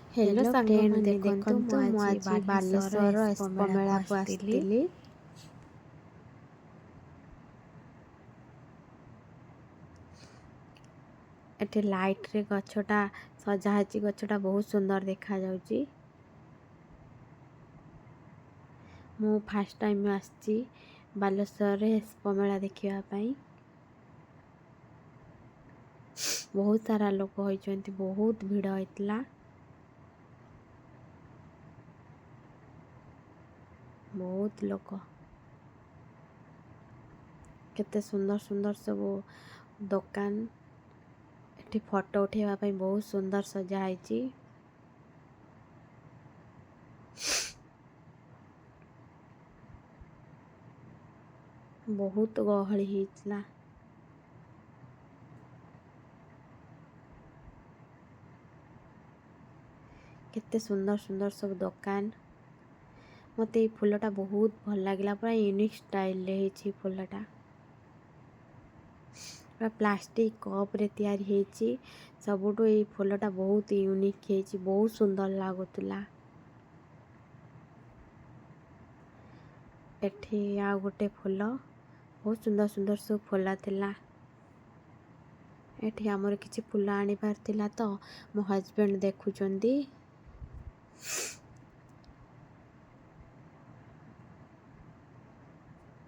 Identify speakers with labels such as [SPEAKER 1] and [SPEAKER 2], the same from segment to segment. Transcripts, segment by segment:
[SPEAKER 1] Hello
[SPEAKER 2] hello
[SPEAKER 1] friend
[SPEAKER 2] friend
[SPEAKER 1] देखंतु
[SPEAKER 2] देखंतु
[SPEAKER 1] मु
[SPEAKER 2] मु
[SPEAKER 1] आज
[SPEAKER 2] आज
[SPEAKER 1] बालेश्वर
[SPEAKER 2] बालेश्वर
[SPEAKER 1] एक्सपो मेला को आस्तिली। एठी लाइट रे गछटा सजा हैची, गछटा बहुत सुंदर देखा जाउची। मु फर्स्ट टाइम आस्ची बालेश्वर रे एक्सपो मेला देखिया पई। बहुत सारा लोक होइचंती, बहुत भीड़ होइतला। बहुत लोक, केते सुंदर सुंदर सब दुकान। एठी फोटो उठेवा पई बहुत सुंदर सजा हैची। बहुत गहଳି ହେଇଥିଲା। केते सुंदर सुंदर सब दुकान। मते ई फूलटा बहुत भल लागिला, पूरा यूनिक स्टाइल रे ହେଇଛି फूलटा। पूरा प्लास्टिक कप रे तैयारी ହେଇଛି। सबुठो ई फूलटा बहुत यूनिक ହେଇଛି, बहुत सुंदर लागुतला। एठी आ गोटे फूल, बहुत सुंदर सुंदर सब फूला थिला। एठी हमर किछि फूल आनी पार थिला तो मो हस्बैंड देखुचंदी।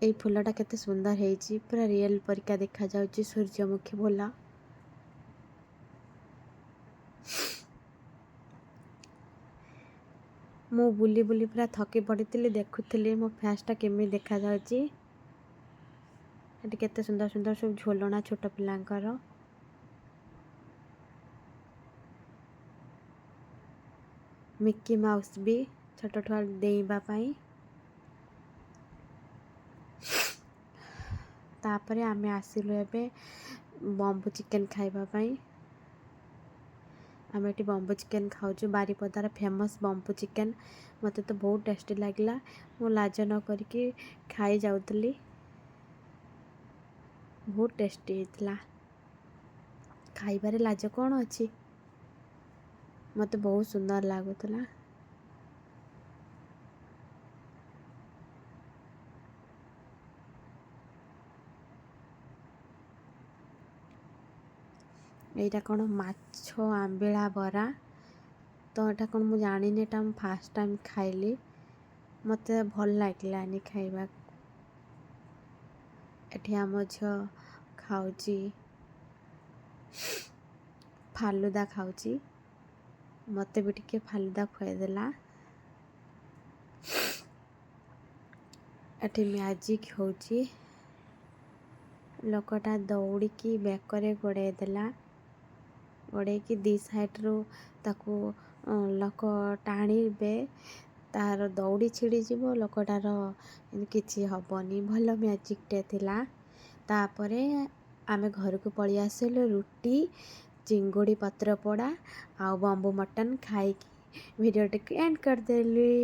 [SPEAKER 1] এই ফুলটা কেতে সুন্দর ହେଇଛି, পুরা রিয়েল परिका देखा जाउची सूर्यमुखी फूल। मु बुली बुली पूरा थकी पड़िथिली, देखुथिली मो फेसटा केमि देखा जाउची। एटी केते सुंदर सुंदर सब झोलना छोट पिलांकर। मिक्की माउस भी छोट ठुआ देइबा पई। तापरे आमे आसिलु एबे बम्बू चिकेन खाइबा पई। आमे एटी बम्बू चिकेन खाउछु, बारीपदार फेमस बम्बू चिकेन। मते तो बहुत टेस्टी लागिला, मो लाज न करके खाई जाउतली। बहुत टेस्टी हेतला, खाइबारे लाज कोन अछि। मते बहुत सुंदर लागुतला। एटा कोन माछो आंबिला बरा, तो एटा कोन मु जानिनी, एटा मु फर्स्ट टाइम खाइली। मते भल लागिलानी खाइबा। एठी हम छ खाउची फालुदा खाउची, मते भी टिके फालुदा खुआई देला। एठी मैजिक होची, लोकटा दौड़ी की बेकरे गोड़े देला। गोड़े की दी साइड रो ताको लोक टाणीबे, तार दौड़ी छिड़ी जीवो, लोकटार किछि हबनी। भल मैजिक टे थिला। तापरे आमे घर को पळी आसिलु, रुटी चिंगुड़ी पत्र पोड़ा आउ बम्बू मटन खाई वीडियो टिक एंड कर देली।